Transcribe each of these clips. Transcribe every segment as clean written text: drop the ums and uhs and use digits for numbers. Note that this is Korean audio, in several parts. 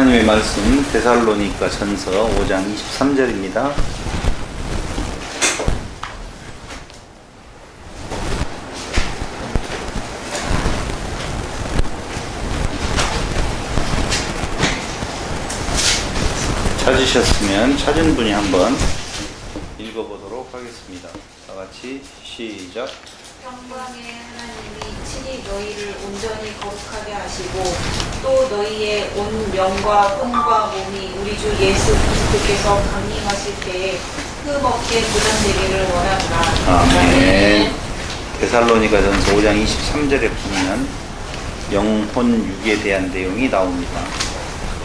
하나님의 말씀 데살로니가 전서 5장 23절입니다. 찾으셨으면 찾은 분이 한번 읽어보도록 하겠습니다. 다 같이 시작. 평강의 하나님이 친히 너희를 온전히 거룩하게 하시고 또 너희의 온 영과 혼과 몸이 우리 주 예수 그리스도께서 강림하실 때에 흠없게 부전되기를 원한다. 아멘. 데살로니가 전서 5장 23절에 보면 영혼 육에 대한 내용이 나옵니다.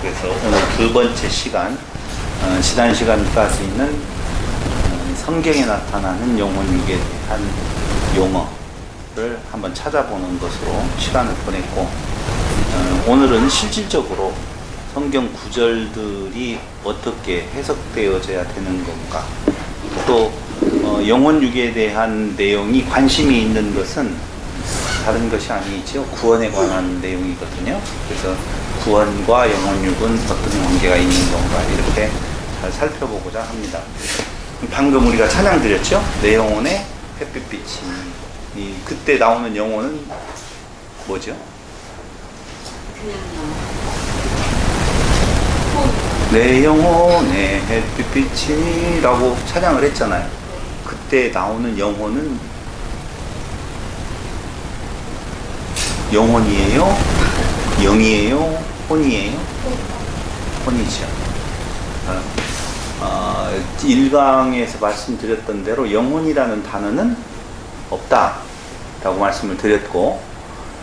그래서 오늘 두 번째 시간, 지난 시간까지 있는 성경에 나타나는 영혼 육에 대한 용어를 한번 찾아보는 것으로 시간을 보냈고, 오늘은 실질적으로 성경 구절들이 어떻게 해석되어져야 되는 건가, 또 영혼 육에 대한 내용이 관심이 있는 것은 다른 것이 아니죠. 구원에 관한 내용이거든요. 그래서 구원과 영혼 육은 어떤 관계가 있는 건가, 이렇게 잘 살펴보고자 합니다. 방금 우리가 찬양 드렸죠? 내 영혼에 햇빛빛이. 그때 나오는 영혼은 뭐죠? 내 영혼에 햇빛빛이 라고 찬양을 했잖아요. 그때 나오는 영혼은 영혼이에요? 영이에요? 혼이에요? 혼이죠. 1강에서 말씀드렸던 대로 영혼이라는 단어는 없다 라고 말씀을 드렸고,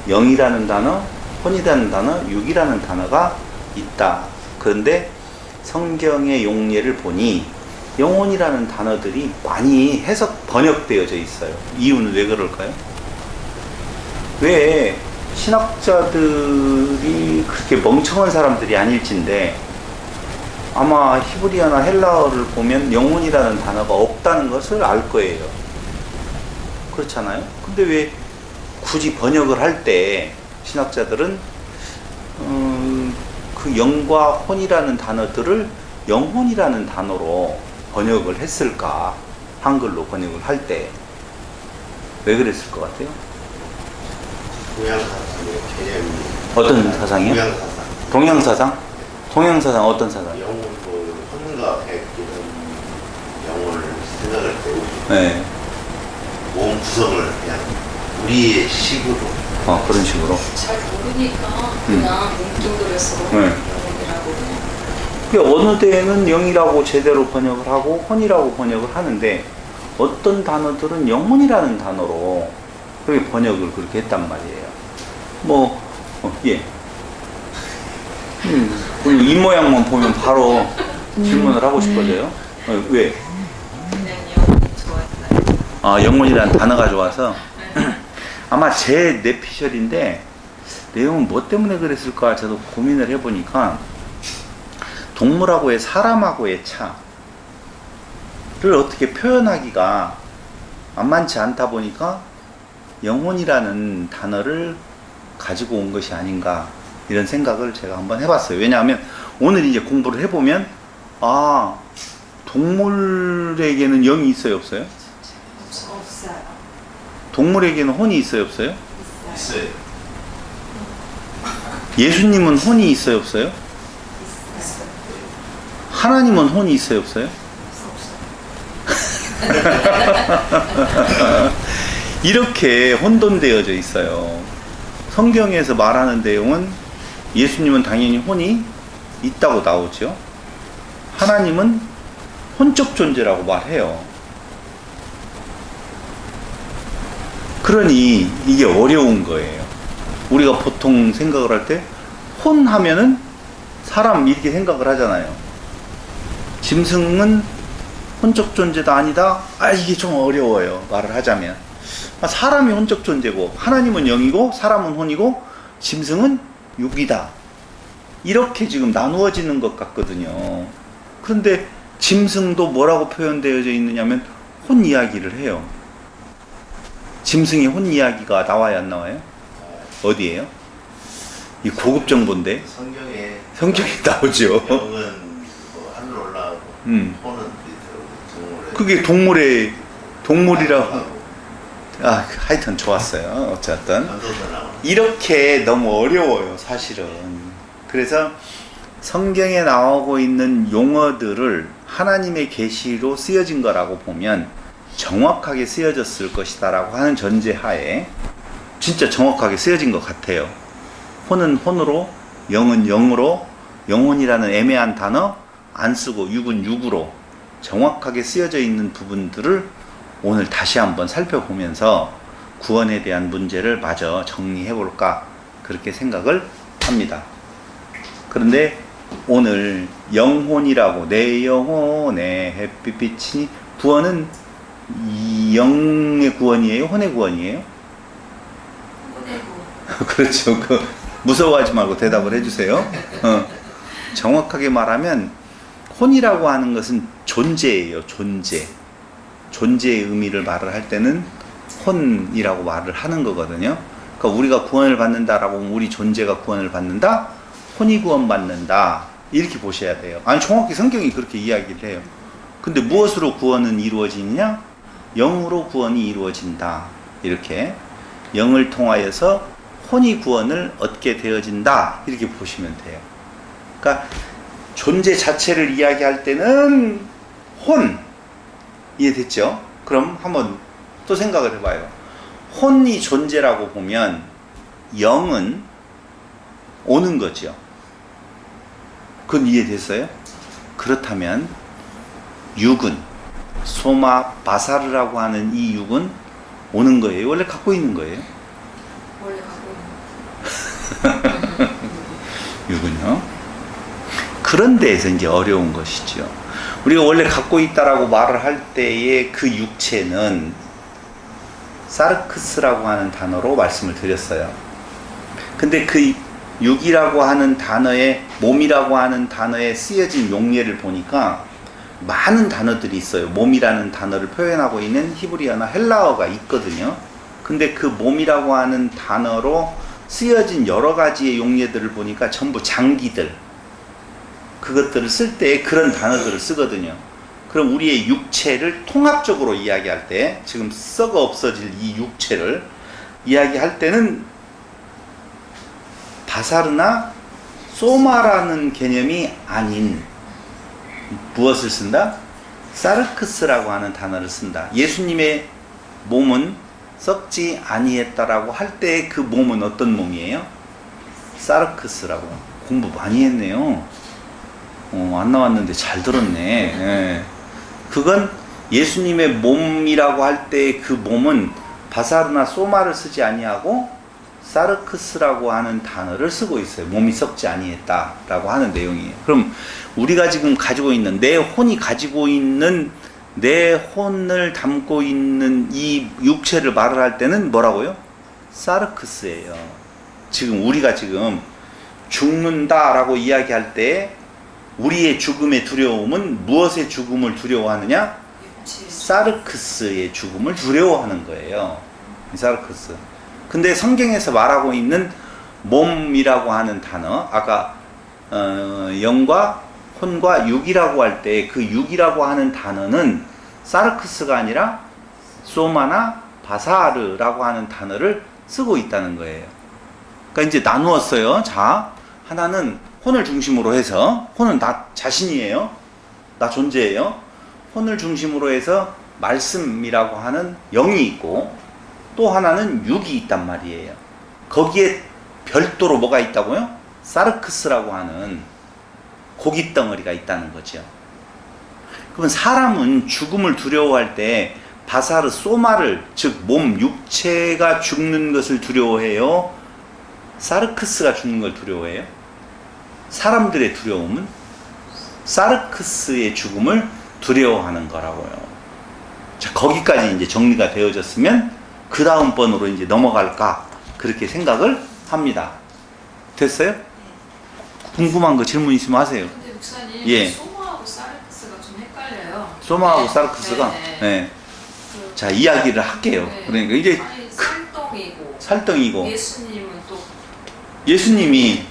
영이라는 단어, 혼이라는 단어, 육이라는 단어가 있다. 그런데 성경의 용례를 보니 영혼이라는 단어들이 많이 번역되어져 있어요. 이유는 왜 그럴까요? 왜 신학자들이 그렇게 멍청한 사람들이 아닐진데, 아마 히브리어나 헬라어를 보면 영혼이라는 단어가 없다는 것을 알 거예요. 그렇잖아요? 근데 왜 굳이 번역을 할 때 신학자들은 그 영과 혼이라는 단어들을 영혼이라는 단어로 번역을 했을까? 한글로 번역을 할 때 왜 그랬을 것 같아요? 동양사상의 개념이. 어떤 사상이요? 동양사상. 동양사상? 동양사상 어떤 사상? 영혼, 혼과 백 이런 영혼을 생각할 때 네. 몸 구성을 그냥 우리의 식으로. 그런 식으로. 잘 모르니까 그냥 뭉뚱그려서 네. 영혼이라고 그냥. 어느 데에는 영이라고 제대로 번역을 하고 혼이라고 번역을 하는데, 어떤 단어들은 영혼이라는 단어로 그렇게 번역을 그렇게 했단 말이에요. 예. 이 모양만 보면 바로 질문을 하고 싶어져요. 왜? 그냥 영혼이 좋았어요. 영혼이라는 단어가 좋아서. 아마 제 뇌피셜인데 내용은 뭐 때문에 그랬을까 저도 고민을 해보니까, 동물하고의 사람하고의 차를 어떻게 표현하기가 만만치 않다 보니까 영혼이라는 단어를 가지고 온 것이 아닌가, 이런 생각을 제가 한번 해봤어요. 왜냐하면 오늘 이제 공부를 해보면, 동물에게는 영이 있어요, 없어요? 없어요. 동물에게는 혼이 있어요, 없어요? 있어요. 예수님은 혼이 있어요, 없어요? 있어요. 하나님은 혼이 있어요, 없어요? 이렇게 혼돈되어져 있어요. 성경에서 말하는 내용은 예수님은 당연히 혼이 있다고 나오죠. 하나님은 혼적 존재라고 말해요. 그러니 이게 어려운 거예요. 우리가 보통 생각을 할 때 혼 하면은 사람 이렇게 생각을 하잖아요. 짐승은 혼적 존재다 아니다? 이게 좀 어려워요, 말을 하자면. 사람이 혼적 존재고, 하나님은 영이고, 사람은 혼이고, 짐승은 육이다. 이렇게 지금 나누어지는 것 같거든요. 그런데 짐승도 뭐라고 표현되어져 있느냐면 혼 이야기를 해요. 짐승의 혼 이야기가 나와요, 안 나와요? 어디에요? 이 고급 정보인데 성경에 나오죠. 영은 뭐 하늘 올라가고 혼은 동물에 그게 동물이라고. 하여튼 좋았어요. 어쨌든 이렇게 너무 어려워요, 사실은. 그래서 성경에 나오고 있는 용어들을 하나님의 계시로 쓰여진 거라고 보면 정확하게 쓰여졌을 것이다라고 하는 전제하에 진짜 정확하게 쓰여진 것 같아요. 혼은 혼으로, 영은 영으로, 영혼이라는 애매한 단어 안 쓰고 육은 육으로 정확하게 쓰여져 있는 부분들을 오늘 다시 한번 살펴보면서 구원에 대한 문제를 마저 정리해 볼까 그렇게 생각을 합니다. 그런데 오늘 영혼이라고, 내 영혼에 햇빛이, 구원은 영의 구원이에요? 혼의 구원이에요? 혼의 구원. 그렇죠. 무서워하지 말고 대답을 해주세요. 정확하게 말하면 혼이라고 하는 것은 존재예요. 존재의 의미를 말을 할 때는 혼이라고 말을 하는 거거든요. 그러니까 우리가 구원을 받는다라고 하면 우리 존재가 구원을 받는다? 혼이 구원받는다. 이렇게 보셔야 돼요. 아니, 정확히 성경이 그렇게 이야기를 해요. 근데 무엇으로 구원은 이루어지느냐? 영으로 구원이 이루어진다. 이렇게 영을 통하여서 혼이 구원을 얻게 되어진다. 이렇게 보시면 돼요. 그러니까 존재 자체를 이야기할 때는 혼, 이해됐죠? 그럼 한번 또 생각을 해봐요. 혼이 존재라고 보면 영은 오는 거죠. 그건 이해됐어요? 그렇다면 육은, 소마 바사르라고 하는 이 육은 오는 거예요? 원래 갖고 있는 거예요? 원래 갖고 있는 거. 육은요? 그런 데에서 이제 어려운 것이죠. 우리가 원래 갖고 있다라고 말을 할 때의 그 육체는 사르크스라고 하는 단어로 말씀을 드렸어요. 근데 그 육이라고 하는 단어에, 몸이라고 하는 단어에 쓰여진 용례를 보니까 많은 단어들이 있어요. 몸이라는 단어를 표현하고 있는 히브리어나 헬라어가 있거든요. 근데 그 몸이라고 하는 단어로 쓰여진 여러 가지의 용례들을 보니까 전부 장기들, 그것들을 쓸 때 그런 단어들을 쓰거든요. 그럼 우리의 육체를 통합적으로 이야기할 때, 지금 썩어 없어질 이 육체를 이야기할 때는 바사르나 소마라는 개념이 아닌 무엇을 쓴다? 사르크스라고 하는 단어를 쓴다. 예수님의 몸은 썩지 아니했다라고 할 때 그 몸은 어떤 몸이에요? 사르크스라고. 공부 많이 했네요. 안 나왔는데 잘 들었네. 예. 그건 예수님의 몸이라고 할 때 그 몸은 바사르나 소마를 쓰지 아니하고 사르크스라고 하는 단어를 쓰고 있어요. 몸이 썩지 아니했다라고 하는 내용이에요. 그럼 우리가 지금 가지고 있는, 내 혼이 가지고 있는, 내 혼을 담고 있는 이 육체를 말을 할 때는 뭐라고요? 사르크스예요. 지금 우리가 지금 죽는다라고 이야기할 때 우리의 죽음의 두려움은 무엇의 죽음을 두려워하느냐? 사르크스의 죽음을 두려워하는 거예요. 사르크스. 근데 성경에서 말하고 있는 몸이라고 하는 단어, 아까 영과 혼과 육이라고 할 때 그 육이라고 하는 단어는 사르크스가 아니라 소마나 바사르라고 하는 단어를 쓰고 있다는 거예요. 그러니까 이제 나누었어요. 자, 하나는 혼을 중심으로 해서, 혼은 나 자신이에요. 나 존재예요. 혼을 중심으로 해서 말씀이라고 하는 영이 있고, 또 하나는 육이 있단 말이에요. 거기에 별도로 뭐가 있다고요? 사르크스라고 하는 고깃덩어리가 있다는 거죠. 그러면 사람은 죽음을 두려워할 때 바사르 소마를, 즉 몸, 육체가 죽는 것을 두려워해요? 사르크스가 죽는 걸 두려워해요? 사람들의 두려움은 사르크스의 죽음을 두려워하는 거라고요. 자, 거기까지 이제 정리가 되어졌으면 그 다음 번으로 이제 넘어갈까 그렇게 생각을 합니다. 됐어요? 궁금한 거 질문 있으면 하세요. 근데 목사님, 예. 소마하고 사르크스가 좀 헷갈려요. 소마하고 네. 사르크스가 네. 네. 그, 자, 이야기를 할게요. 네. 그러니까 이제 아니, 살덩이고 살덩이고 예수님은 또 예수님이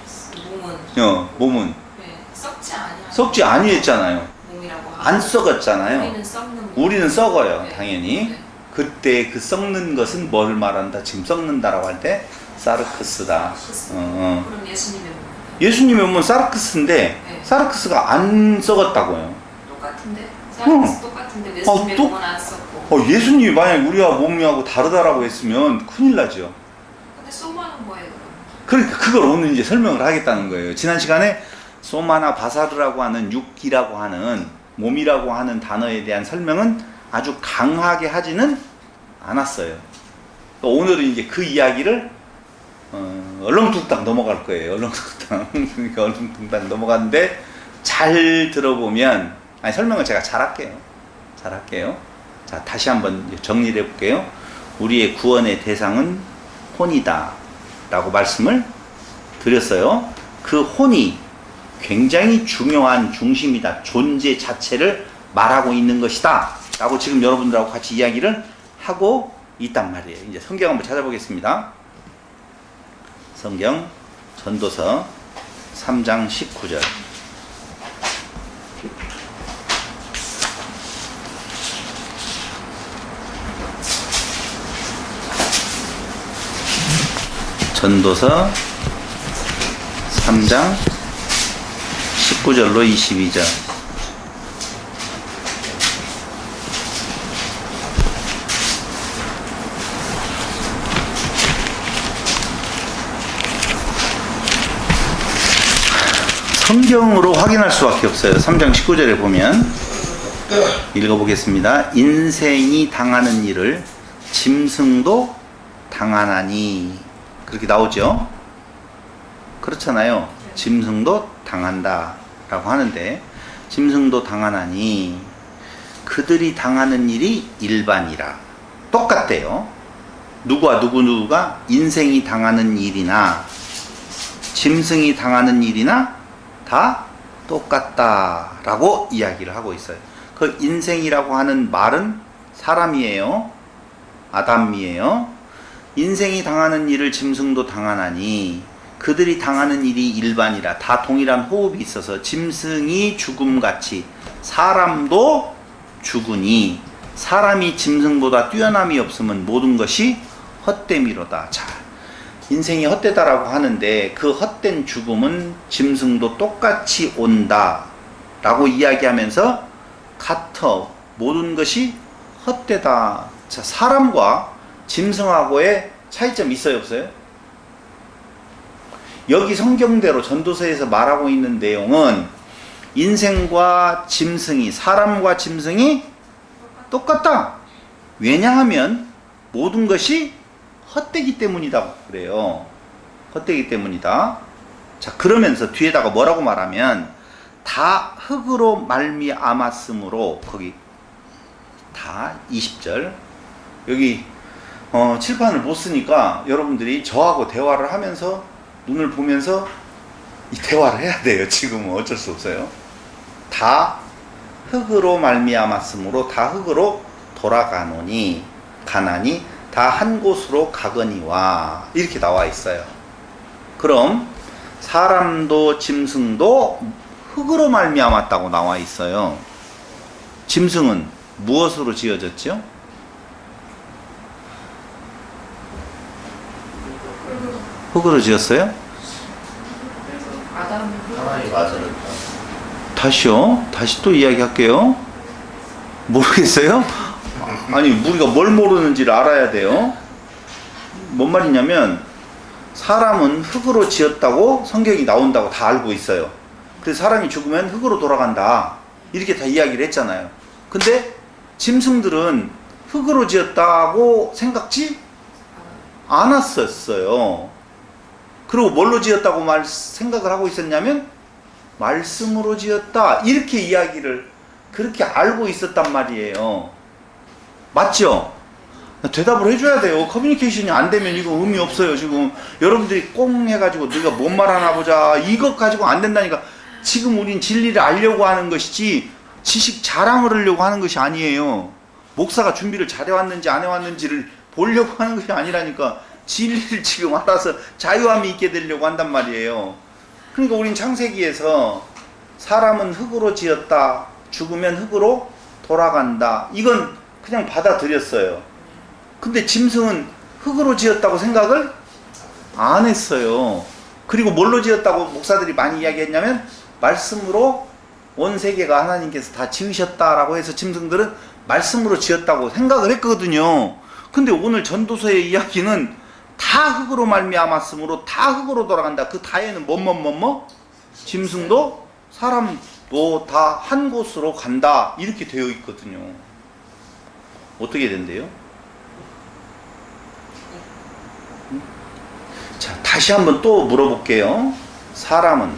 몸은 몸은 네, 썩지 아니하는 썩지 아니했잖아요. 몸이라고 하고 안 썩었잖아요. 우리는 썩는 몸. 우리는 썩어요, 네. 당연히. 네. 그때 그 썩는 것은 뭘 말한다? 지금 썩는다라고 할 때 사르크스다. 그럼 예수님의 몸 예수님의 몸은 사르크스인데 네. 사르크스가 안 썩었다고요. 똑같은데? 사르크스 똑같은데 예수님의 또- 몸은 안 썩고 예수님이 만약 우리와 몸하고 다르다라고 했으면 큰일 나죠. 근데 소마는 뭐예요 그럼? 그러니까 그걸 오늘 이제 설명을 하겠다는 거예요. 지난 시간에 소마나 바사르라고 하는 육기라고 하는 몸이라고 하는 단어에 대한 설명은 아주 강하게 하지는 않았어요. 오늘은 이제 그 이야기를 얼렁뚱땅 넘어갈 거예요. 얼렁뚱땅. 그러니까 얼렁뚱땅 넘어가는데 잘 들어보면 설명을 제가 잘할게요. 자, 다시 한번 정리를 해볼게요. 우리의 구원의 대상은 혼이다 라고 말씀을 드렸어요. 그 혼이 굉장히 중요한 중심이다. 존재 자체를 말하고 있는 것이다 라고 지금 여러분들하고 같이 이야기를 하고 있단 말이에요. 이제 성경 한번 찾아보겠습니다. 성경 전도서 3장 19절. 전도서 3장 19절로 22절. 성경으로 확인할 수밖에 없어요. 3장 19절에 보면 읽어보겠습니다. 인생이 당하는 일을 짐승도 당하나니, 그렇게 나오죠. 그렇잖아요. 짐승도 당한다 라고 하는데, 짐승도 당하나니 그들이 당하는 일이 일반이라. 똑같대요. 누구가 인생이 당하는 일이나 짐승이 당하는 일이나 다 똑같다라고 이야기를 하고 있어요. 그 인생이라고 하는 말은 사람이에요. 아담이에요. 인생이 당하는 일을 짐승도 당하나니 그들이 당하는 일이 일반이라. 다 동일한 호흡이 있어서 짐승이 죽음같이 사람도 죽으니 사람이 짐승보다 뛰어남이 없으면 모든 것이 헛됨이로다. 자, 인생이 헛되다라고 하는데 그 헛된 죽음은 짐승도 똑같이 온다 라고 이야기하면서 같아, 모든 것이 헛되다. 자, 사람과 짐승하고의 차이점이 있어요, 없어요? 여기 성경대로 전도서에서 말하고 있는 내용은 인생과 짐승이, 사람과 짐승이 똑같다. 왜냐하면 모든 것이 헛되기 때문이다 그래요. 헛되기 때문이다. 자, 그러면서 뒤에다가 뭐라고 말하면 다 흙으로 말미암았으므로, 거기 다 20절. 여기 칠판을 못 쓰니까 여러분들이 저하고 대화를 하면서 눈을 보면서 이 대화를 해야 돼요. 지금은 어쩔 수 없어요. 다 흙으로 말미암았으므로 다 흙으로 돌아가노니 가나니 다 한 곳으로 가거니와, 이렇게 나와 있어요. 그럼 사람도 짐승도 흙으로 말미암았다고 나와 있어요. 짐승은 무엇으로 지어졌죠? 흙으로 지었어요? 하나님 맞으니까. 다시요? 다시 또 이야기할게요. 모르겠어요? 아니, 우리가 뭘 모르는지를 알아야 돼요. 뭔 말이냐면 사람은 흙으로 지었다고 성경이 나온다고 다 알고 있어요. 그래서 사람이 죽으면 흙으로 돌아간다, 이렇게 다 이야기를 했잖아요. 근데 짐승들은 흙으로 지었다고 생각지 않았었어요. 그리고 뭘로 지었다고 생각을 하고 있었냐면 말씀으로 지었다, 이렇게 이야기를 그렇게 알고 있었단 말이에요. 맞죠? 대답을 해줘야 돼요. 커뮤니케이션이 안 되면 이거 의미 없어요. 지금 여러분들이 꽁 해가지고 네가 뭔 말하나 보자, 이것 가지고 안 된다니까. 지금 우린 진리를 알려고 하는 것이지 지식 자랑을 하려고 하는 것이 아니에요. 목사가 준비를 잘해왔는지 안 해왔는지를 보려고 하는 것이 아니라니까. 진리를 지금 알아서 자유함이 있게 되려고 한단 말이에요. 그러니까 우린 창세기에서 사람은 흙으로 지었다, 죽으면 흙으로 돌아간다, 이건 그냥 받아들였어요. 근데 짐승은 흙으로 지었다고 생각을 안 했어요. 그리고 뭘로 지었다고 목사들이 많이 이야기했냐면 말씀으로 온 세계가 하나님께서 다 지으셨다라고 해서 짐승들은 말씀으로 지었다고 생각을 했거든요. 근데 오늘 전도서의 이야기는 다 흙으로 말미암았으므로 다 흙으로 돌아간다. 그 다에는 짐승도 사람도 다 한 곳으로 간다, 이렇게 되어 있거든요. 어떻게 된대요? 자, 다시 한번 또 물어볼게요. 사람은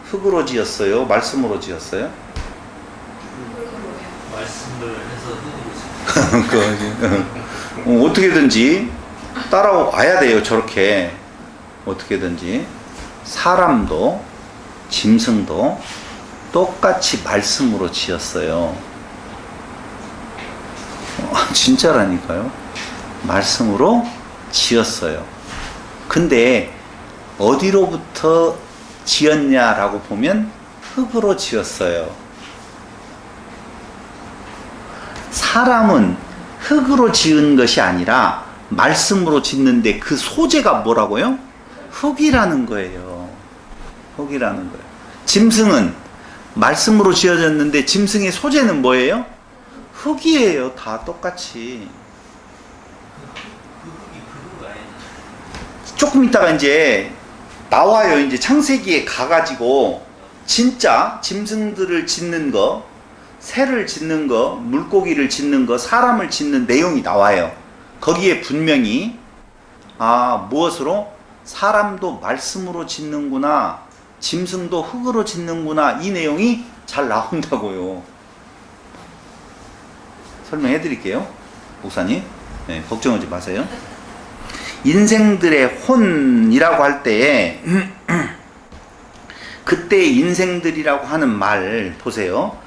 흙으로 지었어요? 말씀으로 지었어요? 말씀을 해서 흙으로 지었어요. 어떻게든지 따라와야 돼요. 저렇게 어떻게든지 사람도 짐승도 똑같이 말씀으로 지었어요. 진짜라니까요. 말씀으로 지었어요. 근데 어디로부터 지었냐라고 보면 흙으로 지었어요. 사람은 흙으로 지은 것이 아니라 말씀으로 짓는데 그 소재가 뭐라고요? 흙이라는 거예요. 흙이라는 거예요. 짐승은 말씀으로 지어졌는데 짐승의 소재는 뭐예요? 흙이에요. 다 똑같이. 그 흙이 아니죠. 조금 있다가 이제 나와요. 이제 창세기에 가가지고 진짜 짐승들을 짓는 거, 새를 짓는 거, 물고기를 짓는 거, 사람을 짓는 내용이 나와요. 거기에 분명히 무엇으로? 사람도 말씀으로 짓는구나, 짐승도 흙으로 짓는구나, 이 내용이 잘 나온다고요. 설명해 드릴게요, 목사님. 네, 걱정하지 마세요. 인생들의 혼이라고 할 때에 그때 인생들이라고 하는 말 보세요.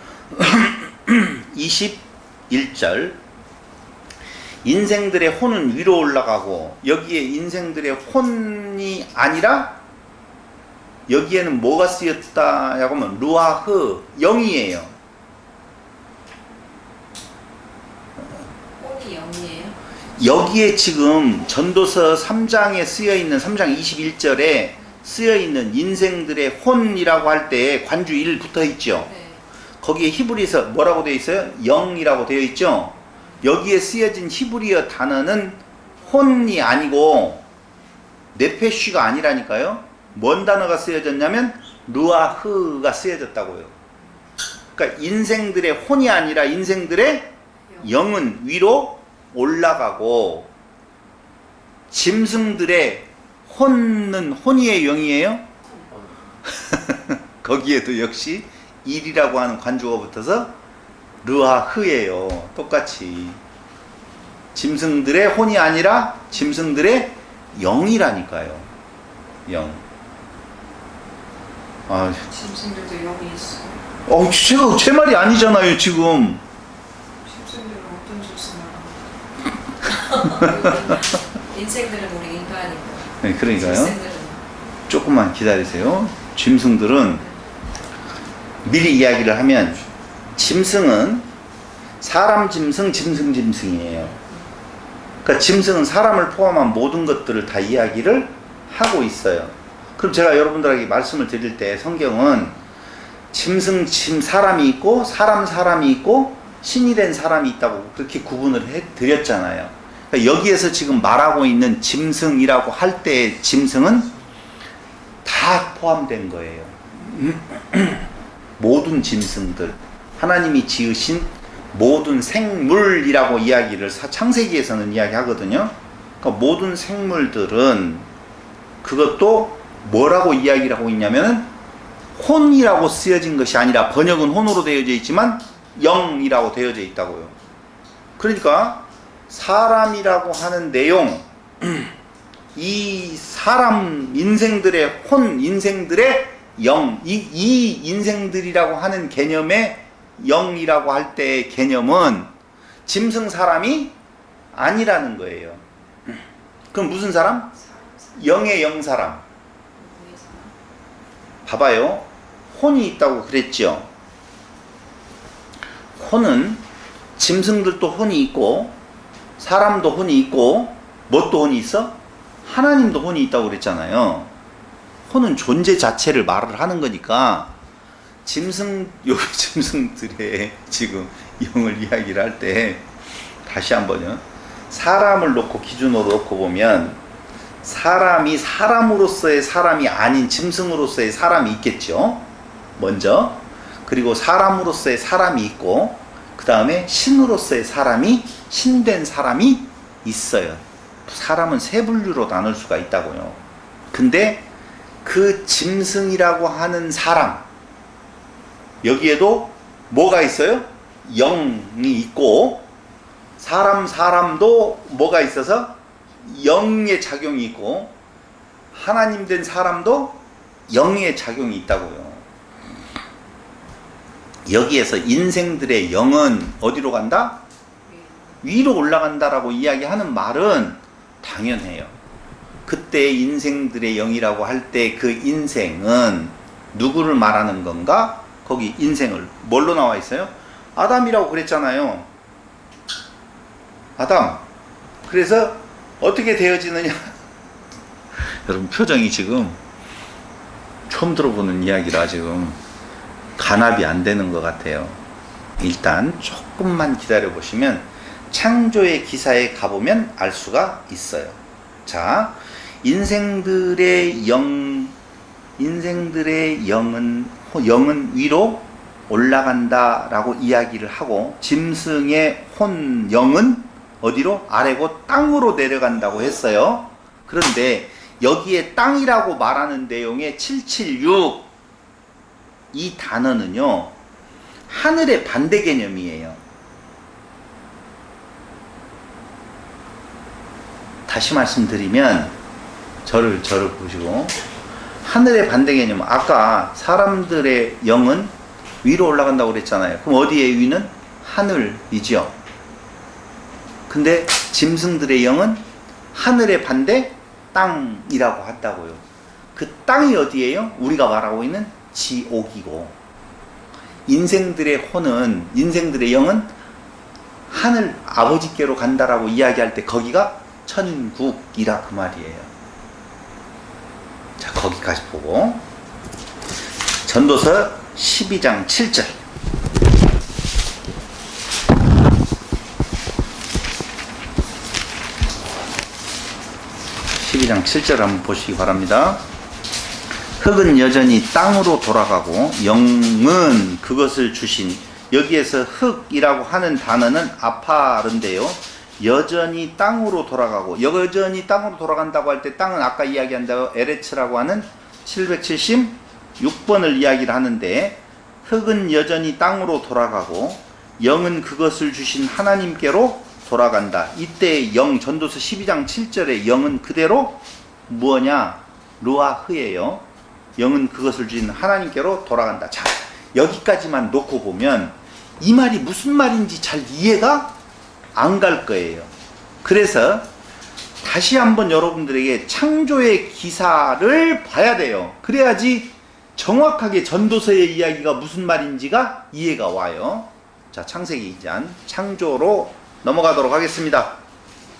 21절 인생들의 혼은 위로 올라가고, 여기에 인생들의 혼이 아니라 여기에는 뭐가 쓰였다고 하면 루아흐, 영이에요. 혼이 영이에요? 여기에 지금 전도서 3장에 쓰여있는 3장 21절에 쓰여있는 인생들의 혼이라고 할 때 관주 1 붙어있죠. 네. 거기에 히브리서 뭐라고 되어 있어요? 영이라고 되어 있죠. 여기에 쓰여진 히브리어 단어는 혼이 아니고 네페쉬가 아니라니까요. 뭔 단어가 쓰여졌냐면 루아흐가 쓰여졌다고요. 그러니까 인생들의 혼이 아니라 인생들의 영은 위로 올라가고, 짐승들의 혼은 혼이에요, 영이에요? 거기에도 역시 일이라고 하는 관주가 붙어서 르하흐예요. 똑같이 짐승들의 혼이 아니라 짐승들의 영이라니까요. 영. 짐승들도 영이 있어요. 제가 제 말이 아니잖아요 지금. 짐승들은 어떤 짐승을 인생들은 우리 인간이고. 네, 그러니까요. 짐승들은 조금만 기다리세요. 짐승들은 미리 이야기를 하면, 짐승은 사람 짐승, 짐승 짐승이에요. 그러니까 짐승은 사람을 포함한 모든 것들을 다 이야기를 하고 있어요. 그럼 제가 여러분들에게 말씀을 드릴 때 성경은 짐승, 사람이 있고 사람이 있고 신이 된 사람이 있다고 그렇게 구분을 해드렸잖아요. 그러니까 여기에서 지금 말하고 있는 짐승이라고 할 때의 짐승은 다 포함된 거예요. 모든 짐승들, 하나님이 지으신 모든 생물이라고 이야기를 창세기에서는 이야기하거든요. 그러니까 모든 생물들은 그것도 뭐라고 이야기를 하고 있냐면 혼이라고 쓰여진 것이 아니라, 번역은 혼으로 되어져 있지만 영이라고 되어져 있다고요. 그러니까 사람이라고 하는 내용, 이 사람 인생들의 혼, 인생들의 영, 이 인생들이라고 하는 개념의 영이라고 할 때의 개념은 짐승 사람이 아니라는 거예요. 그럼 무슨 사람? 영의 영 사람. 봐봐요. 혼이 있다고 그랬죠. 혼은 짐승들도 혼이 있고 사람도 혼이 있고 뭣도 혼이 있어? 하나님도 혼이 있다고 그랬잖아요. 혼은 존재 자체를 말을 하는 거니까 여기 짐승들의 지금 영을 이야기를 할 때 다시 한번요. 사람을 놓고 기준으로 놓고 보면 사람이 사람으로서의 사람이 아닌 짐승으로서의 사람이 있겠죠. 먼저. 그리고 사람으로서의 사람이 있고 그 다음에 신으로서의 사람이 신된 사람이 있어요. 사람은 세 분류로 나눌 수가 있다고요. 근데 그 짐승이라고 하는 사람 여기에도 뭐가 있어요? 영이 있고 사람도 뭐가 있어서 영의 작용이 있고 하나님 된 사람도 영의 작용이 있다고요. 여기에서 인생들의 영은 어디로 간다? 위로 올라간다라고 이야기하는 말은 당연해요. 그때 인생들의 영이라고 할 때 그 인생은 누구를 말하는 건가? 거기 인생을 뭘로 나와 있어요? 아담이라고 그랬잖아요. 아담. 그래서 어떻게 되어지느냐? 여러분 표정이 지금 처음 들어보는 이야기라 지금 간합이 안 되는 것 같아요. 일단 조금만 기다려 보시면 창조의 기사에 가보면 알 수가 있어요. 자, 인생들의 영은 위로 올라간다라고 이야기를 하고 짐승의 혼 영은 어디로? 아래고 땅으로 내려간다고 했어요. 그런데 여기에 땅이라고 말하는 내용의 776 이 단어는요 하늘의 반대 개념이에요. 다시 말씀드리면 저를 보시고 하늘의 반대 개념 아까 사람들의 영은 위로 올라간다고 그랬잖아요. 그럼 어디의 위는? 하늘이죠. 근데 짐승들의 영은 하늘의 반대 땅이라고 한다고요. 그 땅이 어디예요? 우리가 말하고 있는 지옥이고 인생들의 영은 하늘 아버지께로 간다라고 이야기할 때 거기가 천국이라 그 말이에요. 자, 거기까지 보고 전도서 12장 7절 12장 7절 한번 보시기 바랍니다. 흙은 여전히 땅으로 돌아가고 영은 그것을 주신 여기에서 흙이라고 하는 단어는 아파른데요. 여전히 땅으로 돌아가고 여전히 땅으로 돌아간다고 할 때 땅은 아까 이야기한다고 에레츠라고 하는 776번을 이야기를 하는데 흙은 여전히 땅으로 돌아가고 영은 그것을 주신 하나님께로 돌아간다. 이때 영 전도서 12장 7절의 영은 그대로 무엇냐? 루아흐예요. 영은 그것을 주신 하나님께로 돌아간다. 자, 여기까지만 놓고 보면 이 말이 무슨 말인지 잘 이해가 안 갈 거예요. 그래서 다시 한번 여러분들에게 창조의 기사를 봐야 돼요. 그래야지 정확하게 전도서의 이야기가 무슨 말인지가 이해가 와요. 자, 창세기 2장 창조로 넘어가도록 하겠습니다.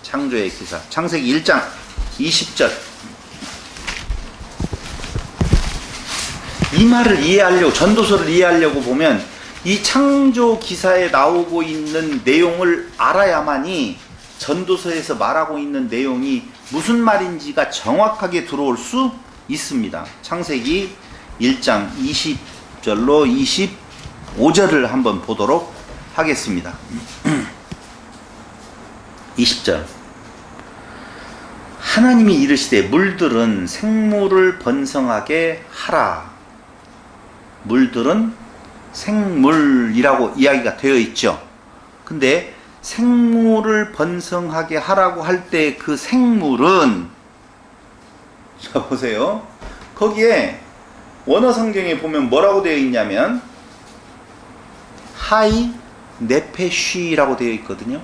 창조의 기사 창세기 1장 20절 이 말을 이해하려고 전도서를 이해하려고 보면 이 창조 기사에 나오고 있는 내용을 알아야만이 전도서에서 말하고 있는 내용이 무슨 말인지가 정확하게 들어올 수 있습니다. 창세기 1장 20절로 25절을 한번 보도록 하겠습니다. 20절 하나님이 이르시되 물들은 생물을 번성하게 하라. 물들은 생물이라고 이야기가 되어 있죠. 근데 생물을 번성하게 하라고 할 때 그 생물은 자 보세요. 거기에 원어 성경에 보면 뭐라고 되어 있냐면 하이 네페쉬라고 되어 있거든요.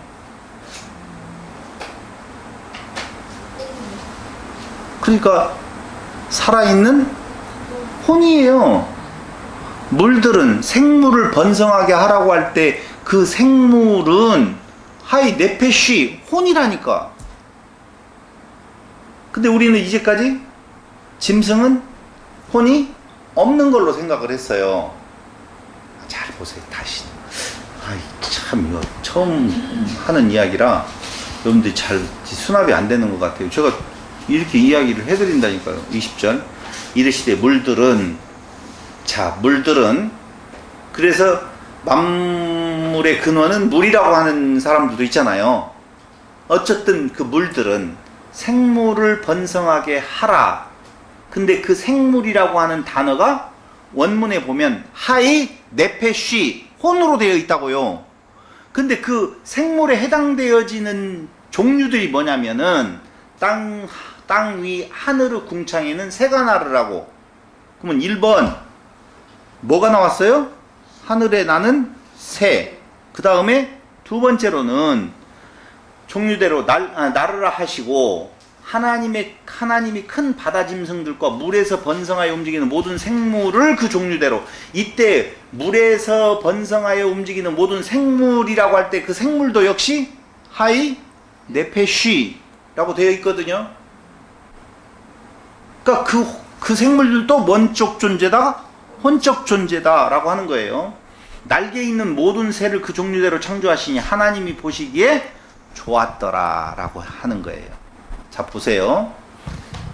그러니까 살아있는 혼이에요. 물들은 생물을 번성하게 하라고 할 때 그 생물은 하이 네페쉬 혼이라니까. 근데 우리는 이제까지 짐승은 혼이 없는 걸로 생각을 했어요. 잘 보세요. 다시. 아이, 참 이거 처음 하는 이야기라 여러분들이 잘 수납이 안 되는 것 같아요. 제가 이렇게 이야기를 해드린다니까요. 20절 이르시되 물들은, 자 물들은, 그래서 만물의 근원은 물이라고 하는 사람들도 있잖아요. 어쨌든 그 물들은 생물을 번성하게 하라. 근데 그 생물이라고 하는 단어가 원문에 보면 하이 네페쉬 혼으로 되어 있다고요. 근데 그 생물에 해당되어지는 종류들이 뭐냐면은 땅 위 하늘의 궁창에는 새가 나르라고. 그러면 1번 뭐가 나왔어요? 하늘에 나는 새. 그 다음에 두 번째로는 종류대로 나르라 하시고 하나님이 큰 바다 짐승들과 물에서 번성하여 움직이는 모든 생물을 그 종류대로. 이때 물에서 번성하여 움직이는 모든 생물이라고 할 때 그 생물도 역시 하이 네페쉬라고 되어 있거든요. 그러니까 그 생물들도 원적 존재다, 혼적 존재다라고 하는 거예요. 날개 있는 모든 새를 그 종류대로 창조하시니 하나님이 보시기에 좋았더라라고 하는 거예요. 자 보세요.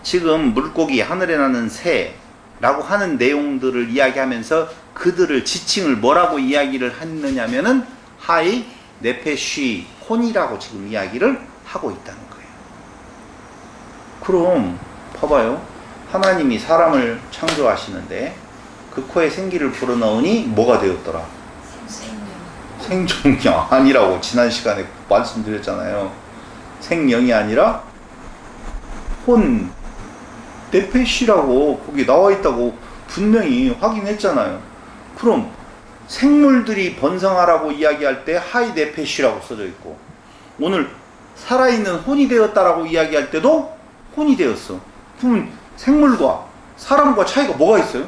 지금 물고기, 하늘에 나는 새라고 하는 내용들을 이야기하면서 그들을 지칭을 뭐라고 이야기를 했느냐면은 하이 네페쉬 혼이라고 지금 이야기를 하고 있다는 거예요. 그럼 봐봐요. 하나님이 사람을 창조하시는데 그 코에 생기를 불어넣으니 뭐가 되었더라? 생명이 아니라고 지난 시간에 말씀드렸잖아요. 생명이 아니라 혼 네페쉬라고 거기 나와 있다고 분명히 확인했잖아요. 그럼 생물들이 번성하라고 이야기할 때 하이 네페쉬라고 써져 있고, 오늘 살아있는 혼이 되었다라고 이야기할 때도 혼이 되었어. 그러면 생물과 사람과 차이가 뭐가 있어요?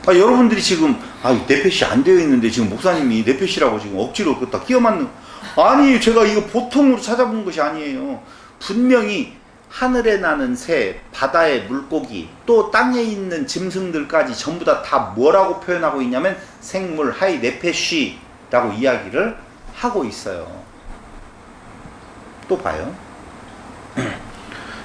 여러분들이 지금 네페쉬 안 되어 있는데 지금 목사님이 네페쉬라고 지금 억지로 그다 끼워 맞는, 아니 제가 이거 보통으로 찾아본 것이 아니에요. 분명히 하늘에 나는 새, 바다의 물고기, 또 땅에 있는 짐승들까지 전부 다 뭐라고 표현하고 있냐면 생물 하이 네페쉬라고 이야기를 하고 있어요. 또 봐요.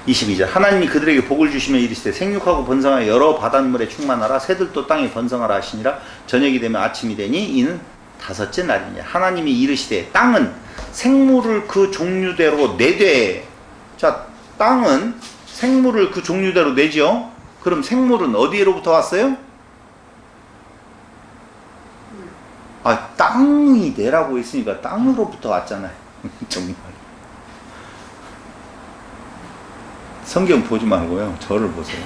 22절 하나님이 그들에게 복을 주시며 이르시되 생육하고 번성하여 여러 바닷물에 충만하라. 새들도 땅에 번성하라 하시니라. 저녁이 되면 아침이 되니 이는 다섯째 날이니라. 하나님이 이르시되 땅은 생물을 그 종류대로 내되. 자, 땅은 생물을 그 종류대로 내죠. 그럼 생물은 어디로부터 왔어요? 땅이 내라고 했으니까 땅으로부터 왔잖아요. 정말 성경 보지 말고요, 저를 보세요.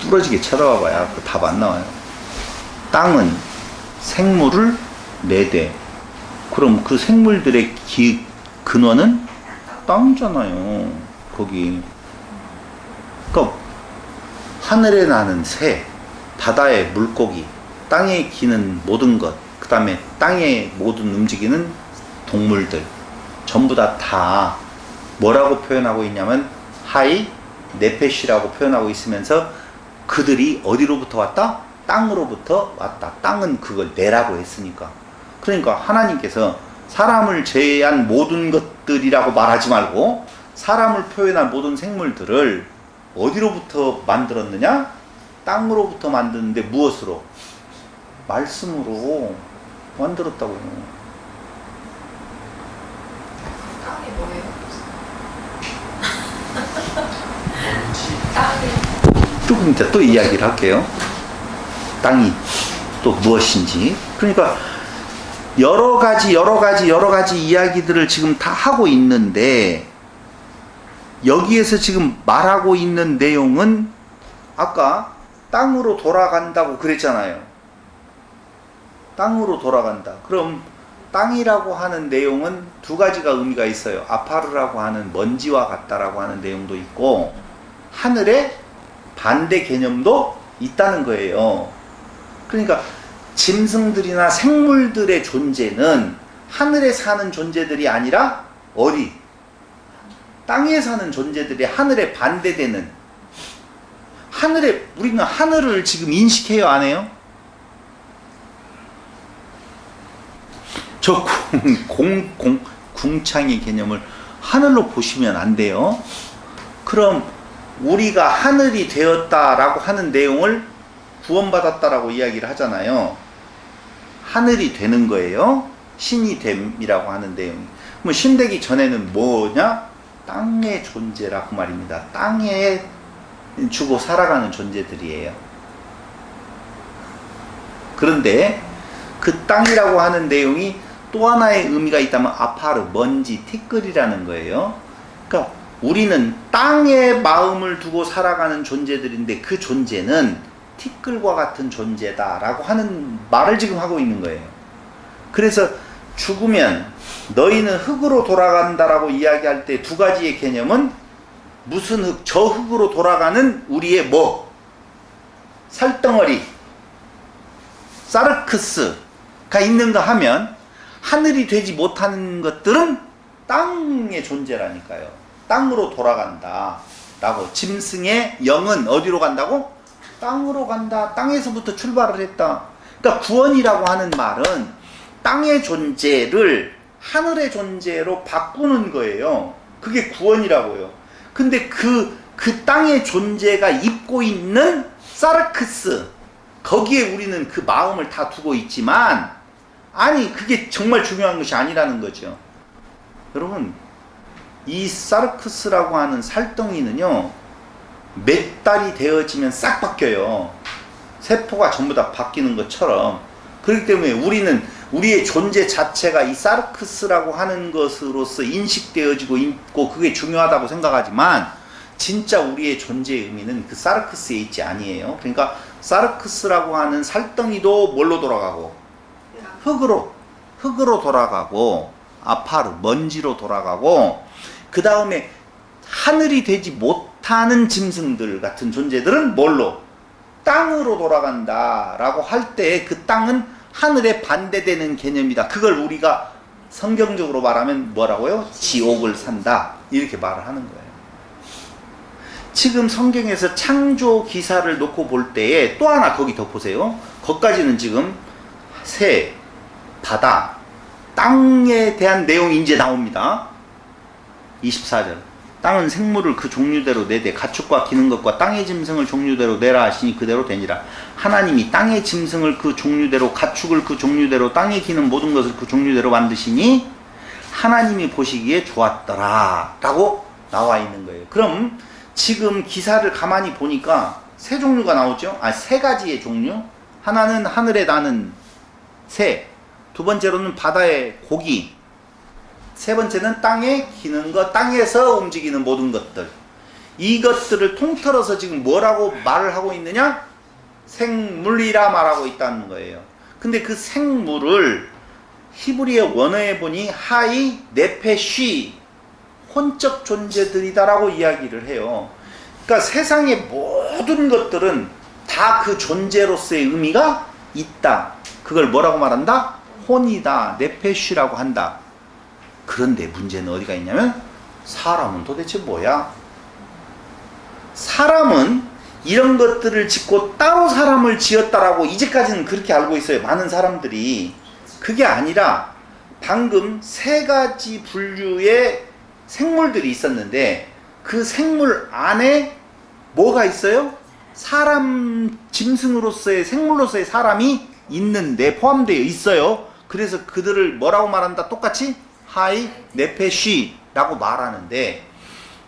뚫어지게 쳐다봐 봐야 그 답 안 나와요. 땅은 생물을 내되. 그럼 그 생물들의 근원은 땅이잖아요. 거기. 그러니까 하늘에 나는 새, 바다의 물고기, 땅에 기는 모든 것, 그 다음에 땅에 모든 움직이는 동물들 전부 다 뭐라고 표현하고 있냐면 하이 네페쉬라고 표현하고 있으면서 그들이 어디로부터 왔다? 땅으로부터 왔다. 땅은 그걸 내라고 했으니까. 그러니까 하나님께서 사람을 제외한 모든 것들이라고 말하지 말고 사람을 표현한 모든 생물들을 어디로부터 만들었느냐? 땅으로부터 만드는데 무엇으로? 말씀으로 만들었다고요. 땅이 뭐예요? 조금 이따 또 이야기를 할게요. 땅이 또 무엇인지. 그러니까 여러 가지 이야기들을 지금 다 하고 있는데, 여기에서 지금 말하고 있는 내용은 아까 땅으로 돌아간다고 그랬잖아요. 땅으로 돌아간다. 그럼 땅이라고 하는 내용은 두 가지가 의미가 있어요. 아파르라고 하는 먼지와 같다라고 하는 내용도 있고 하늘의 반대 개념도 있다는 거예요. 그러니까 짐승들이나 생물들의 존재는 하늘에 사는 존재들이 아니라 어디? 땅에 사는 존재들이 하늘에 반대되는, 하늘에, 우리는 하늘을 지금 인식해요, 안 해요? 저 궁창의 개념을 하늘로 보시면 안 돼요. 그럼 우리가 하늘이 되었다라고 하는 내용을 구원받았다라고 이야기를 하잖아요. 하늘이 되는 거예요. 신이 됨이라고 하는 내용이. 그럼 신되기 전에는 뭐냐? 땅의 존재라고 말입니다. 땅에 주고 살아가는 존재들이에요. 그런데 그 땅이라고 하는 내용이 또 하나의 의미가 있다면 아파르, 먼지, 티끌이라는 거예요. 그러니까 우리는 땅에 마음을 두고 살아가는 존재들인데 그 존재는 티끌과 같은 존재다라고 하는 말을 지금 하고 있는 거예요. 그래서 죽으면 너희는 흙으로 돌아간다라고 이야기할 때 두 가지의 개념은 무슨 흙? 저 흙으로 돌아가는 우리의 뭐? 살덩어리, 사르크스가 있는가 하면 하늘이 되지 못하는 것들은 땅의 존재라니까요. 땅으로 돌아간다 라고. 짐승의 영은 어디로 간다고? 땅으로 간다. 땅에서부터 출발을 했다. 그러니까 구원이라고 하는 말은 땅의 존재를 하늘의 존재로 바꾸는 거예요. 그게 구원이라고요. 근데 그 땅의 존재가 입고 있는 사르크스, 거기에 우리는 그 마음을 다 두고 있지만, 아니 그게 정말 중요한 것이 아니라는 거죠. 여러분, 이 사르크스라고 하는 살덩이는요, 몇 달이 되어지면 싹 바뀌어요. 세포가 전부 다 바뀌는 것처럼. 그렇기 때문에 우리는 우리의 존재 자체가 이 사르크스라고 하는 것으로서 인식되어지고 있고 그게 중요하다고 생각하지만, 진짜 우리의 존재의 의미는 그 사르크스에 있지 아니에요. 그러니까 사르크스라고 하는 살덩이도 뭘로 돌아가고? 흙으로 돌아가고, 아파르, 먼지로 돌아가고, 그 다음에 하늘이 되지 못하는 짐승들 같은 존재들은 뭘로? 땅으로 돌아간다 라고 할 때 그 땅은 하늘에 반대되는 개념이다. 그걸 우리가 성경적으로 말하면 뭐라고요? 지옥을 산다, 이렇게 말을 하는 거예요. 지금 성경에서 창조 기사를 놓고 볼 때에 또 하나 거기 더 보세요. 거기까지는 지금 새, 바다, 땅에 대한 내용이 이제 나옵니다. 24절. 땅은 생물을 그 종류대로 내되 가축과 기는 것과 땅의 짐승을 종류대로 내라 하시니 그대로 되니라. 하나님이 땅의 짐승을 그 종류대로, 가축을 그 종류대로, 땅에 기는 모든 것을 그 종류대로 만드시니 하나님이 보시기에 좋았더라 라고 나와 있는 거예요. 그럼 지금 기사를 가만히 보니까 세 종류가 나오죠. 세 가지의 종류. 하나는 하늘에 나는 새, 두 번째로는 바다의 고기, 세 번째는 땅에 기는 것, 땅에서 움직이는 모든 것들. 이것들을 통틀어서 지금 뭐라고 말을 하고 있느냐? 생물이라 말하고 있다는 거예요. 근데 그 생물을 히브리의 원어에 보니 하이, 네페쉬, 혼적 존재들이다라고 이야기를 해요. 그러니까 세상의 모든 것들은 다 그 존재로서의 의미가 있다. 그걸 뭐라고 말한다? 혼이다, 네페쉬라고 한다. 그런데 문제는 어디가 있냐면, 사람은 도대체 뭐야? 사람은 이런 것들을 짓고 따로 사람을 지었다라고 이제까지는 그렇게 알고 있어요. 많은 사람들이. 그게 아니라 방금 세 가지 분류의 생물들이 있었는데 그 생물 안에 뭐가 있어요? 사람, 짐승으로서의, 생물로서의 사람이 있는데 포함되어 있어요. 그래서 그들을 뭐라고 말한다? 똑같이 하이, 네페쉬라고 말하는데,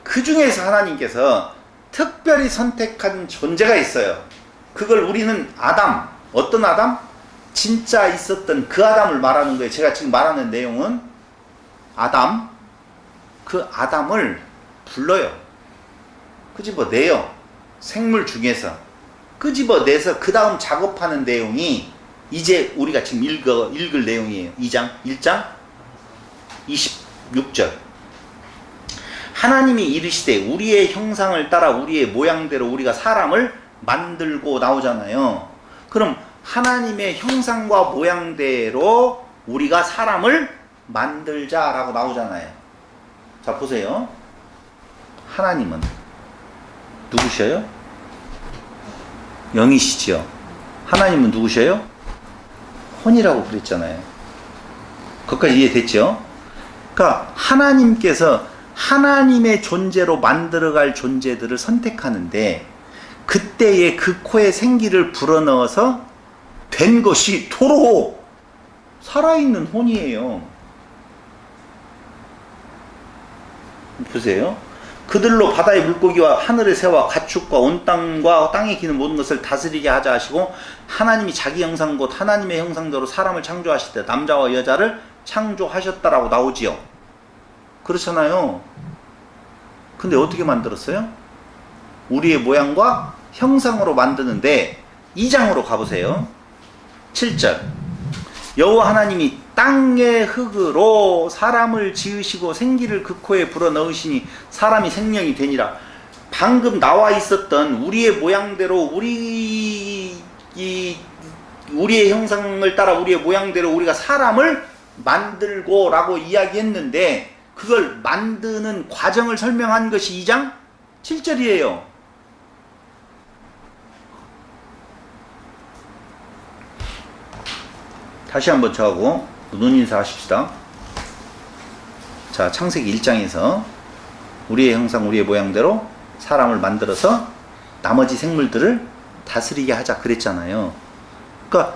그 중에서 하나님께서 특별히 선택한 존재가 있어요. 그걸 우리는 아담, 어떤 아담? 진짜 있었던 그 아담을 말하는 거예요. 제가 지금 말하는 내용은 아담, 그 아담을 불러요. 끄집어내요. 생물 중에서 끄집어내서 그 다음 작업하는 내용이 이제 우리가 지금 읽을 내용이에요. 2장 1장 26절. 하나님이 이르시되 우리의 형상을 따라 우리의 모양대로 우리가 사람을 만들고 나오잖아요. 그럼 하나님의 형상과 모양대로 우리가 사람을 만들자라고 나오잖아요. 자, 보세요. 하나님은 누구셔요? 영이시지요. 하나님은 누구셔요? 혼이라고 그랬잖아요. 거기까지 이해됐죠? 그러니까 하나님께서 하나님의 존재로 만들어갈 존재들을 선택하는데 그때의 그 코에 생기를 불어넣어서 된 것이 도로 살아있는 혼이에요. 보세요. 그들로 바다의 물고기와 하늘의 새와 가축과 온 땅과 땅에 기는 모든 것을 다스리게 하자 하시고 하나님이 자기 형상 곧 하나님의 형상대로 사람을 창조하실 때 남자와 여자를 창조하셨다라고 나오지요. 그렇잖아요. 근데 어떻게 만들었어요? 우리의 모양과 형상으로 만드는데 2장으로 가보세요. 7절. 여호와 하나님이 땅의 흙으로 사람을 지으시고 생기를 그 코에 불어넣으시니 사람이 생명이 되니라. 방금 나와 있었던 우리의 모양대로 우리의 형상을 따라 우리의 모양대로 우리가 사람을 만들고 라고 이야기했는데 그걸 만드는 과정을 설명한 것이 2장 7절이에요. 다시 한번 저하고 눈인사 하십시다. 자, 창세기 1장에서 우리의 형상 우리의 모양대로 사람을 만들어서 나머지 생물들을 다스리게 하자 그랬잖아요. 그러니까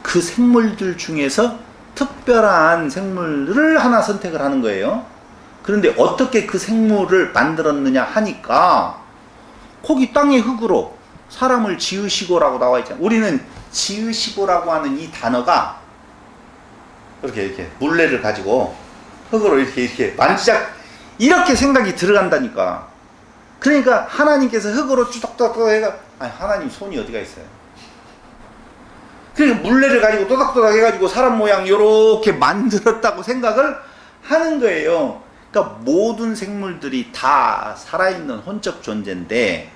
그 생물들 중에서 특별한 생물을 하나 선택을 하는 거예요. 그런데 어떻게 그 생물을 만들었느냐 하니까 거기 땅의 흙으로 사람을 지으시고라고 나와 있잖아요. 우리는 지으시고라고 하는 이 단어가 이렇게 물레를 가지고 흙으로 이렇게 만지작 이렇게 생각이 들어간다니까. 그러니까 하나님께서 흙으로 쭈덕쭈덕 해가 아니 하나님 손이 어디가 있어요? 그러니까 물레를 가지고 또닥또닥 해가지고 사람 모양 요렇게 만들었다고 생각을 하는 거예요. 그러니까 모든 생물들이 다 살아있는 혼적 존재인데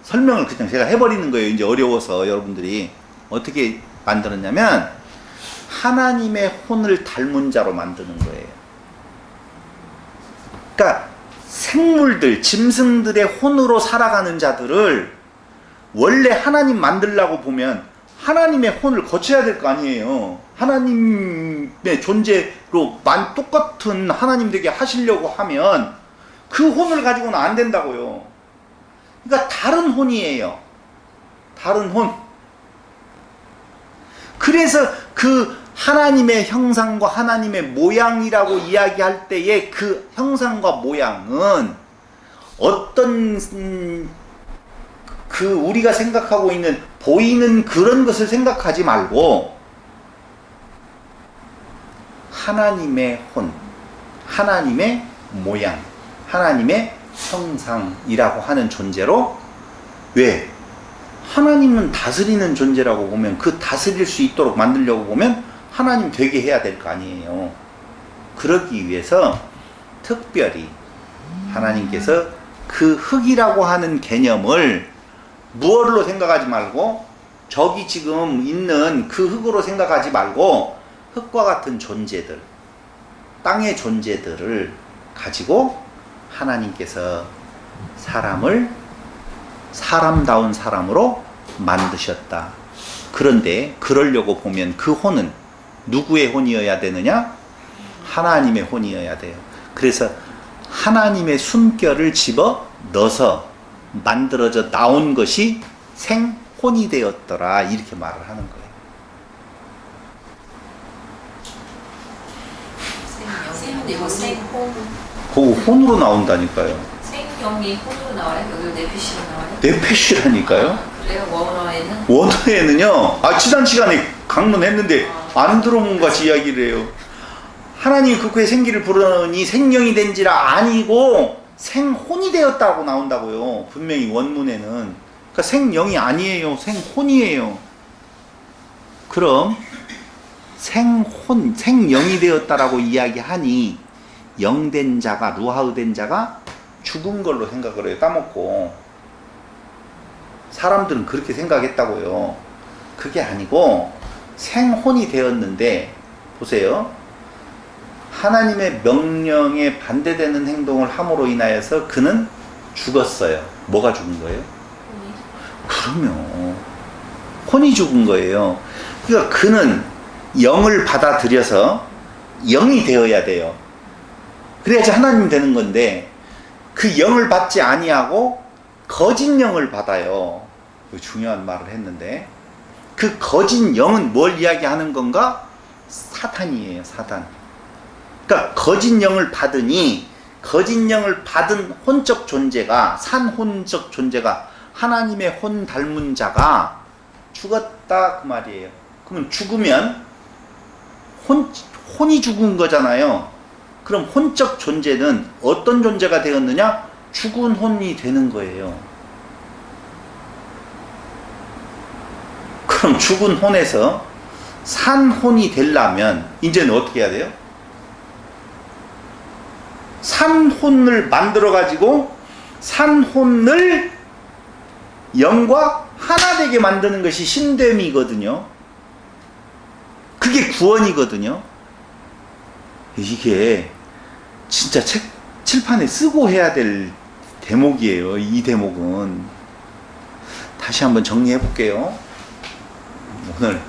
설명을 그냥 제가 해버리는 거예요. 이제 어려워서 여러분들이 어떻게 만들었냐면 하나님의 혼을 닮은 자로 만드는 거예요. 그러니까 생물들, 짐승들의 혼으로 살아가는 자들을 원래 하나님 만들려고 보면 하나님의 혼을 거쳐야 될 거 아니에요. 하나님의 존재로 똑같은 하나님 되게 하시려고 하면 그 혼을 가지고는 안 된다고요. 그러니까 다른 혼이에요. 다른 혼. 그래서 그 하나님의 형상과 하나님의 모양이라고 이야기할 때의 그 형상과 모양은 어떤 그 우리가 생각하고 있는 보이는 그런 것을 생각하지 말고 하나님의 혼, 하나님의 모양, 하나님의 형상이라고 하는 존재로 왜? 하나님은 다스리는 존재라고 보면 그 다스릴 수 있도록 만들려고 보면 하나님 되게 해야 될 거 아니에요. 그러기 위해서 특별히 하나님께서 그 흙이라고 하는 개념을 무얼로 생각하지 말고 저기 지금 있는 그 흙으로 생각하지 말고 흙과 같은 존재들, 땅의 존재들을 가지고 하나님께서 사람을 사람다운 사람으로 만드셨다. 그런데 그러려고 보면 그 혼은 누구의 혼이어야 되느냐? 하나님의 혼이어야 돼요. 그래서 하나님의 숨결을 집어 넣어서 만들어져 나온 것이 생혼이 되었더라. 이렇게 말을 하는 거예요. 생혼. 그 혼으로 나온다니까요. 생명이 혼으로 나와요? 여기 네피시로 나와요? 네페시라니까요. 그래요? 원어에는? 원어에는요. 지난 시간에 강론했는데 안 들어본 것 같이 이야기를 해요. 하나님이 그 코에 생기를 불어넣으니 생명이 된지라 아니고 생혼이 되었다고 나온다고요. 분명히 원문에는. 그러니까 생영이 아니에요. 생혼이에요. 그럼 생혼, 생영이 되었다라고 이야기하니 영된 자가, 루하우된 자가 죽은 걸로 생각을 해요. 따먹고. 사람들은 그렇게 생각했다고요. 그게 아니고 생혼이 되었는데, 보세요. 하나님의 명령에 반대되는 행동을 함으로 인하여서 그는 죽었어요. 뭐가 죽은 거예요? 그러면 혼이 죽은 거예요. 그러니까 그는 영을 받아들여서 영이 되어야 돼요. 그래야지 하나님 되는 건데 그 영을 받지 아니하고 거짓 영을 받아요. 중요한 말을 했는데 그 거짓 영은 뭘 이야기하는 건가? 사탄이에요. 사탄. 그러니까 거짓 영을 받으니 거짓 영을 받은 혼적 존재가, 산혼적 존재가, 하나님의 혼 닮은 자가 죽었다 그 말이에요. 그러면 죽으면 혼이 죽은 거잖아요. 그럼 혼적 존재는 어떤 존재가 되었느냐? 죽은 혼이 되는 거예요. 그럼 죽은 혼에서 산 혼이 되려면 이제는 어떻게 해야 돼요? 산 혼을 만들어 가지고 산 혼을 영과 하나 되게 만드는 것이 신됨이거든요. 그게 구원이거든요. 이게 진짜 칠판에 쓰고 해야 될 대목이에요. 이 대목은. 다시 한번 정리해 볼게요. 오늘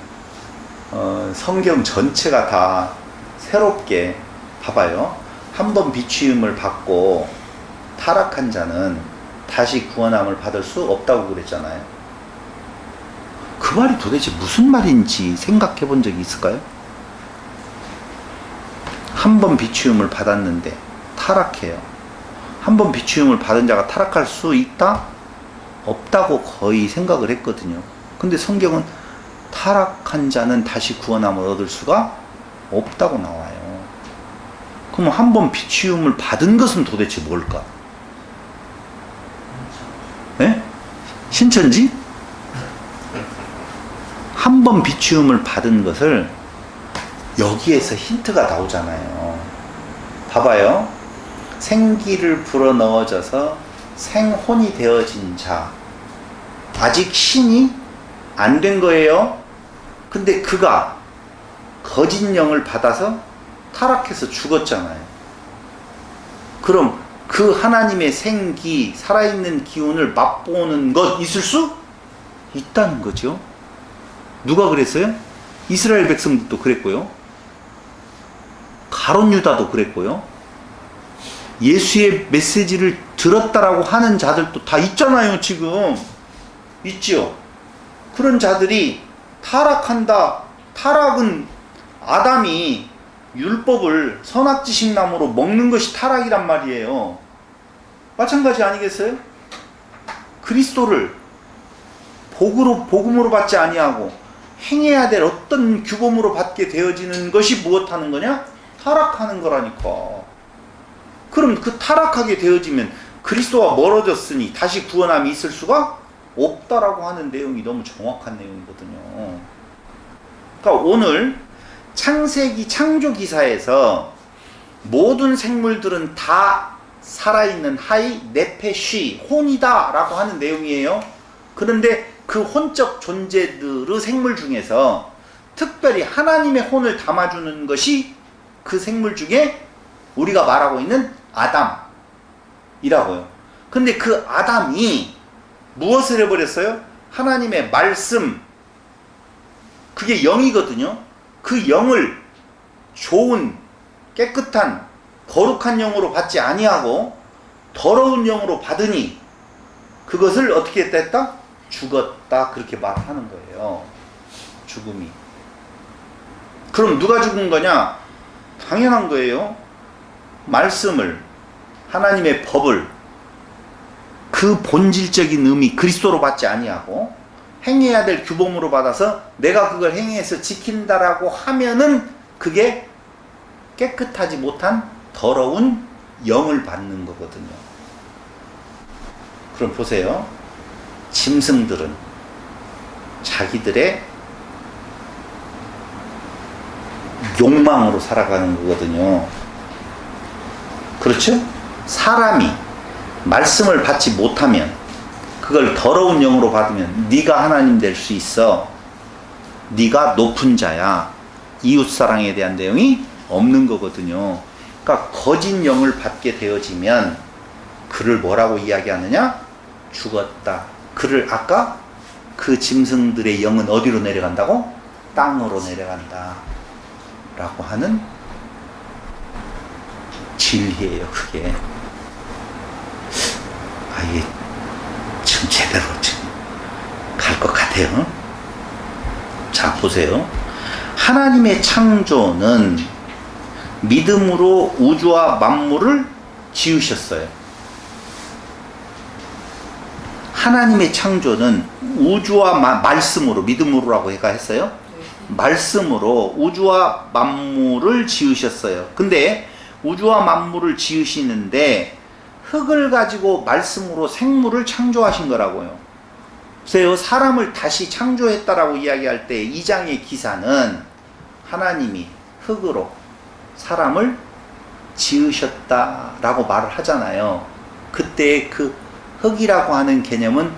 성경 전체가 다 새롭게 봐봐요. 한 번 비추임을 받고 타락한 자는 다시 구원함을 받을 수 없다고 그랬잖아요. 그 말이 도대체 무슨 말인지 생각해 본 적이 있을까요? 한 번 비추임을 받았는데 타락해요. 한 번 비추임을 받은 자가 타락할 수 있다? 없다고 거의 생각을 했거든요. 근데 성경은 타락한 자는 다시 구원함을 얻을 수가 없다고 나와요. 그럼 한 번 비추임을 받은 것은 도대체 뭘까? 네? 신천지? 한 번 비추임을 받은 것을 여기에서 힌트가 나오잖아요. 봐봐요. 생기를 불어넣어져서 생혼이 되어진 자. 아직 신이 안 된 거예요. 근데 그가 거짓 영을 받아서 타락해서 죽었잖아요. 그럼 그 하나님의 생기, 살아있는 기운을 맛보는 것 있을 수 있다는 거죠. 누가 그랬어요? 이스라엘 백성들도 그랬고요. 가룟 유다도 그랬고요. 예수의 메시지를 들었다라고 하는 자들도 다 있잖아요. 지금 있죠. 그런 자들이 타락한다. 타락은 아담이 율법을 선악지식나무로 먹는 것이 타락이란 말이에요. 마찬가지 아니겠어요? 그리스도를 복음으로 받지 아니하고 행해야 될 어떤 규범으로 받게 되어지는 것이 무엇하는 거냐? 타락하는 거라니까. 그럼 그 타락하게 되어지면 그리스도와 멀어졌으니 다시 구원함이 있을 수가 없다라고 하는 내용이 너무 정확한 내용이거든요. 그러니까 오늘 창세기 창조기사에서 모든 생물들은 다 살아있는 하이 네페쉬 혼이다 라고 하는 내용이에요. 그런데 그 혼적 존재들의 생물 중에서 특별히 하나님의 혼을 담아주는 것이 그 생물 중에 우리가 말하고 있는 아담이라고요. 근데 그 아담이 무엇을 해버렸어요? 하나님의 말씀, 그게 영이거든요. 그 영을 좋은 깨끗한 거룩한 영으로 받지 아니하고 더러운 영으로 받으니 그것을 어떻게 했다? 죽었다. 그렇게 말하는 거예요. 죽음이. 그럼 누가 죽은 거냐? 당연한 거예요. 말씀을, 하나님의 법을, 그 본질적인 의미 그리스도로 받지 아니하고 행해야 될 규범으로 받아서 내가 그걸 행해서 지킨다라고 하면은 그게 깨끗하지 못한 더러운 영을 받는 거거든요. 그럼 보세요. 짐승들은 자기들의 욕망으로 살아가는 거거든요. 그렇죠? 사람이 말씀을 받지 못하면, 그걸 더러운 영으로 받으면 네가 하나님 될 수 있어, 네가 높은 자야, 이웃사랑에 대한 내용이 없는 거거든요. 그러니까 거짓 영을 받게 되어지면 그를 뭐라고 이야기하느냐? 죽었다. 그를 아까 그 짐승들의 영은 어디로 내려간다고? 땅으로 내려간다 라고 하는 진리예요. 그게 이게 지금 제대로 지금 갈 것 같아요. 자, 보세요. 하나님의 창조는 믿음으로 우주와 만물을 지으셨어요. 하나님의 창조는 우주와 말씀으로, 믿음으로라고 했어요. 말씀으로 우주와 만물을 지으셨어요. 근데 우주와 만물을 지으시는데 흙을 가지고 말씀으로 생물을 창조하신 거라고요. 보세요. 사람을 다시 창조했다라고 이야기할 때 2장의 기사는 하나님이 흙으로 사람을 지으셨다라고 말을 하잖아요. 그때 그 흙이라고 하는 개념은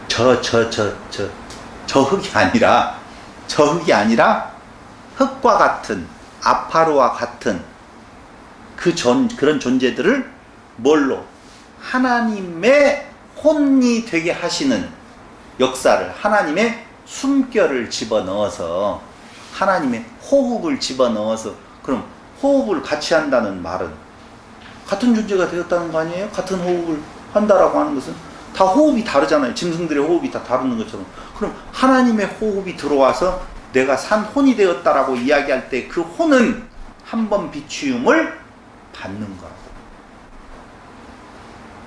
저 흙이 아니라 흙과 같은, 아파로와 같은 그런 존재들을 뭘로? 하나님의 혼이 되게 하시는 역사를, 하나님의 숨결을 집어넣어서, 하나님의 호흡을 집어넣어서, 그럼 호흡을 같이 한다는 말은 같은 존재가 되었다는 거 아니에요? 같은 호흡을 한다라고 하는 것은 다 호흡이 다르잖아요. 짐승들의 호흡이 다 다른 것처럼. 그럼 하나님의 호흡이 들어와서 내가 산 혼이 되었다라고 이야기할 때 그 혼은 한 번 비추음을 받는 거라고.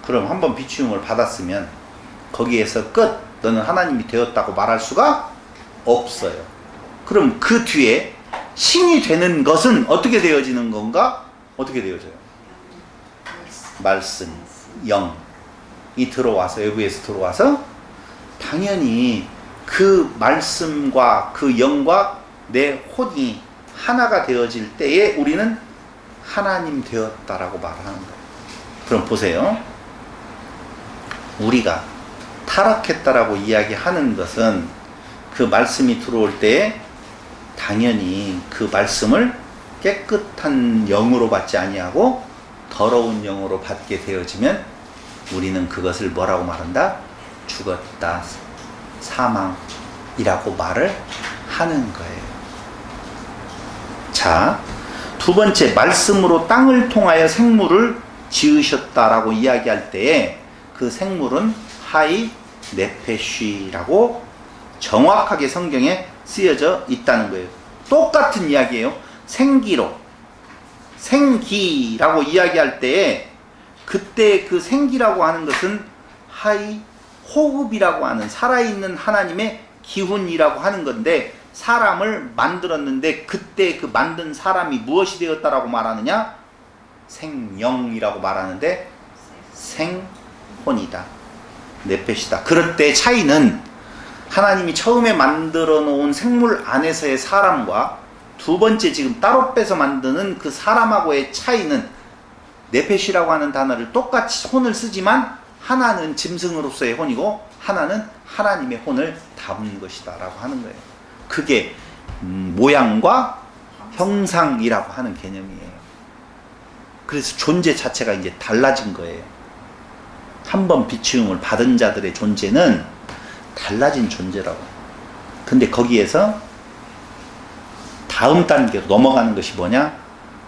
그럼 한 번 비추음을 받았으면 거기에서 끝, 너는 하나님이 되었다고 말할 수가 없어요. 그럼 그 뒤에 신이 되는 것은 어떻게 되어지는 건가? 어떻게 되어져요? 말씀, 영이 들어와서, 외부에서 들어와서 당연히 그 말씀과 그 영과 내 혼이 하나가 되어질 때에 우리는 하나님 되었다라고 말하는 거예요. 그럼 보세요. 우리가 타락했다라고 이야기하는 것은 그 말씀이 들어올 때에 당연히 그 말씀을 깨끗한 영으로 받지 아니하고 더러운 영으로 받게 되어지면 우리는 그것을 뭐라고 말한다? 죽었다, 사망이라고 말을 하는 거예요. 자, 두 번째, 말씀으로 땅을 통하여 생물을 지으셨다라고 이야기할 때에 그 생물은 하이 네페쉬라고 정확하게 성경에 쓰여져 있다는 거예요. 똑같은 이야기예요. 생기라고 이야기할 때에 그때 그 생기라고 하는 것은 하이 호흡이라고 하는 살아있는 하나님의 기운이라고 하는 건데, 사람을 만들었는데 그때 그 만든 사람이 무엇이 되었다라고 말하느냐? 생영이라고 말하는데 생혼이다, 네페시다. 그럴 때 차이는 하나님이 처음에 만들어 놓은 생물 안에서의 사람과 두 번째 지금 따로 빼서 만드는 그 사람하고의 차이는, 네페시라고 하는 단어를 똑같이 혼을 쓰지만 하나는 짐승으로서의 혼이고 하나는 하나님의 혼을 담은 것이다 라고 하는 거예요. 그게 모양과 형상이라고 하는 개념이에요. 그래서 존재 자체가 이제 달라진 거예요. 한 번 비추음을 받은 자들의 존재는 달라진 존재라고. 근데 거기에서 다음 단계로 넘어가는 것이 뭐냐?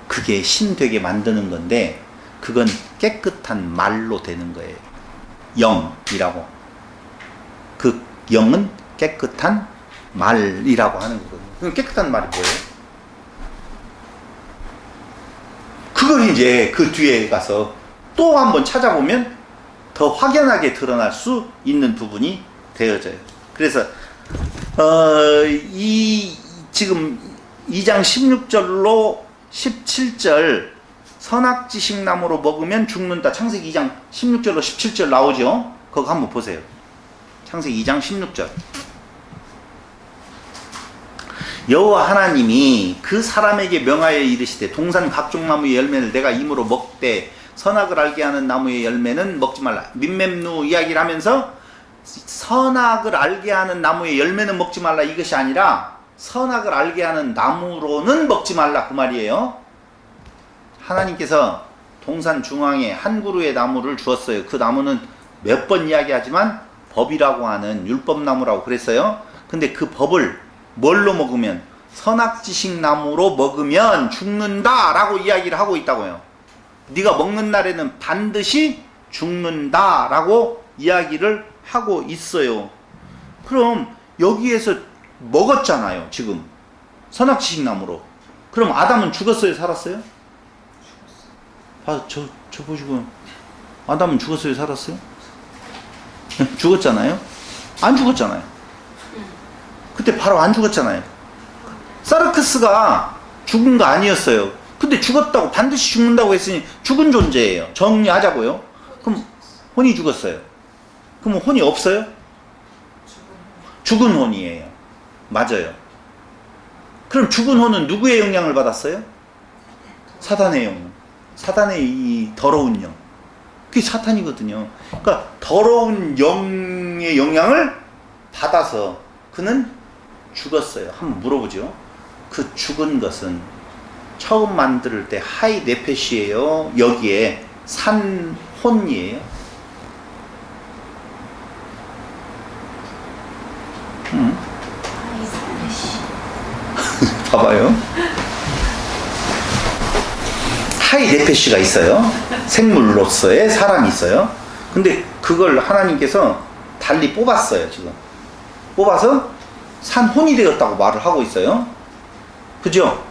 그게 신 되게 만드는 건데, 그건 깨끗한 말로 되는 거예요. 영이라고. 그 영은 깨끗한 말이라고 하는 거거든요. 그럼 깨끗한 말이 뭐예요? 그걸 이제 그 뒤에 가서 또 한번 찾아보면 더 확연하게 드러날 수 있는 부분이 되어져요. 그래서 지금 2장 16절로 17절 선악지식나무로 먹으면 죽는다. 창세기 2장 16절로 17절 나오죠. 그거 한번 보세요. 창세기 2장 16절. 여호와 하나님이 그 사람에게 명하여 이르시되 동산 각종 나무의 열매를 내가 임으로 먹되 선악을 알게 하는 나무의 열매는 먹지 말라. 민맵누 이야기를 하면서 선악을 알게 하는 나무의 열매는 먹지 말라 이것이 아니라 선악을 알게 하는 나무로는 먹지 말라 그 말이에요. 하나님께서 동산 중앙에 한 그루의 나무를 주었어요. 그 나무는 몇 번 이야기하지만 법이라고 하는 율법나무라고 그랬어요. 근데 그 법을 뭘로 먹으면 선악지식 나무로 먹으면 죽는다 라고 이야기를 하고 있다고요. 네가 먹는 날에는 반드시 죽는다 라고 이야기를 하고 있어요. 그럼 여기에서 먹었잖아요. 지금 선악지식 나무로. 그럼 아담은 죽었어요? 살았어요? 저 보시고 아담은 죽었어요? 살았어요? 죽었잖아요? 안 죽었잖아요. 그때 바로 안 죽었잖아요. 사르크스가 죽은 거 아니었어요. 근데 죽었다고 반드시 죽는다고 했으니 죽은 존재예요. 정리하자고요. 그럼 혼이 죽었어요. 그럼 혼이 없어요? 죽은 혼이에요. 맞아요. 그럼 죽은 혼은 누구의 영향을 받았어요? 사단의 영향. 사단의 이 더러운 영. 그게 사탄이거든요. 그러니까 더러운 영의 영향을 받아서 그는 죽었어요. 한번 물어보죠. 그 죽은 것은 처음 만들 때 하이 네페시예요? 여기에 산 혼이에요? 봐봐요. 하이 네페시가 있어요. 생물로서의 사람이 있어요. 근데 그걸 하나님께서 달리 뽑았어요. 지금 뽑아서 산혼이 되었다고 말을 하고 있어요. 그죠?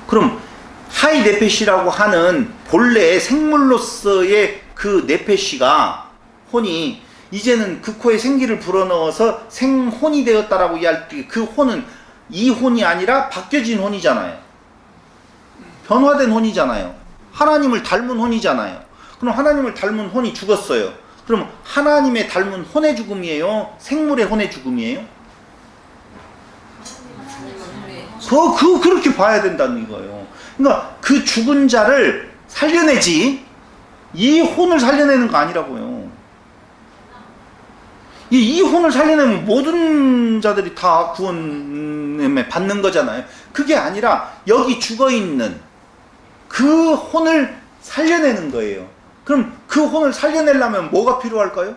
그럼 하이 네페시라고 하는 본래의 생물로서의 그 네페시가 혼이 이제는 그 코에 생기를 불어넣어서 생혼이 되었다라고 이야기할 때 그 혼은 이 혼이 아니라 바뀌어진 혼이잖아요. 변화된 혼이잖아요. 하나님을 닮은 혼이잖아요. 그럼 하나님을 닮은 혼이 죽었어요. 그럼 하나님의 닮은 혼의 죽음이에요? 생물의 혼의 죽음이에요? 그렇게 봐야 된다는 거예요. 그러니까 그 죽은 자를 살려내지 이 혼을 살려내는 거 아니라고요. 이 혼을 살려내면 모든 자들이 다 구원에 받는 거잖아요. 그게 아니라 여기 죽어있는 그 혼을 살려내는 거예요. 그럼 그 혼을 살려내려면 뭐가 필요할까요?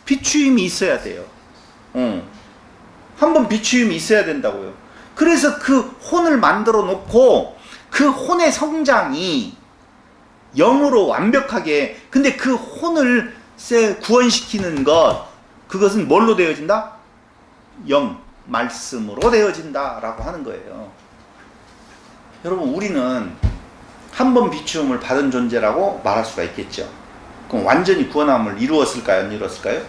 비추임이 있어야 돼요. 한번 비추임이 있어야 된다고요. 그래서 그 혼을 만들어 놓고 그 혼의 성장이 영으로 완벽하게, 근데 그 혼을 구원시키는 그것은 뭘로 되어진다? 영, 말씀으로 되어진다 라고 하는 거예요. 여러분, 우리는 한 번 비추음을 받은 존재라고 말할 수가 있겠죠. 그럼 완전히 구원함을 이루었을까요? 안 이루었을까요?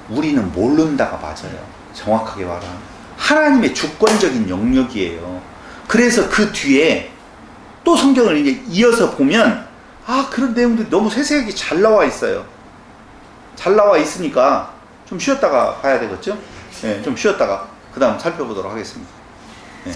우리는 모른다가 맞아요. 정확하게 말하면 하나님의 주권적인 영역이에요. 그래서 그 뒤에 또 성경을 이제 이어서 보면 그런 내용들이 너무 세세하게 잘 나와 있어요. 잘 나와 있으니까 좀 쉬었다가 봐야 되겠죠? 네, 좀 쉬었다가 그 다음 살펴보도록 하겠습니다. 네.